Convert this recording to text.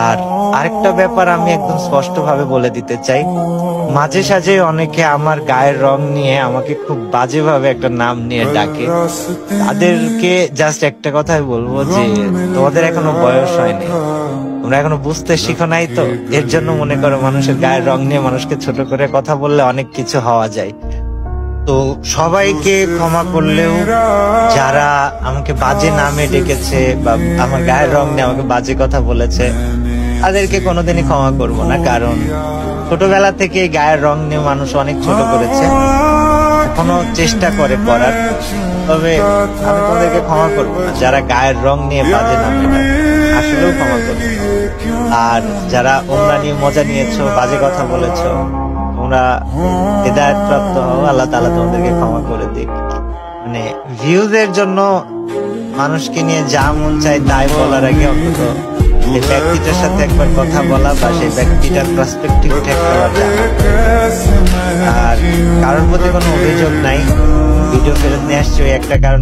আর আরেকটা ব্যাপার আমি একদম স্পষ্ট ভাবে বলে দিতে চাই, মাঝে সাঝে অনেকে আমার গায়ের রং নিয়ে আমাকে খুব বাজে ভাবে একটা নাম নিয়ে ডাকে। তাদেরকে জাস্ট একটা কথাই বলবো যে তোমাদের এখনো বয়স হয়নি, তোমরা এখনো বুঝতে শিখো নাই, তো এর জন্য মনে করো মানুষের গায়ের রং নিয়ে মানুষকে ছোট করে কথা বললে অনেক কিছু হওয়া যায়। তো সবাইকে ক্ষমা করলেও যারা আমাকে বাজে নামে ডেকেছে বা আমার গায়ের রং নিয়ে আমাকে বাজে কথা বলেছে তাদেরকে কোনোদিনই ক্ষমা করব না, কারণ ছোটবেলা থেকে গায়ের রং নিয়ে মানুষ অনেক ছোট করেছে, এখনো চেষ্টা করে করার। তবে আমি তোমাদেরকে ক্ষমা করব না যারা গায়ের রং নিয়ে বাজে নামে আসলেও ক্ষমা করব। আর যারা ওমরা নিয়ে মজা নিয়েছো, বাজে কথা বলেছো, তোমরা হিদায়াত প্রাপ্ত হও, আল্লাহ তাআলা তোমাদেরকে ক্ষমা করে দিক। মানে ভিউজ এর জন্য মানুষকে নিয়ে যা মন চায় তাই বলার আগে অন্তত এই ব্যক্তিটার সাথে একবার কথা বলা বা সেই ব্যক্তিটার পার্সপেক্টিভ ঠিক করা যায়। আর কারোর প্রতি কোনো অভিযোগ নাই, ভিডিও ফেরত নিয়ে আসছে ওই একটা কারণ।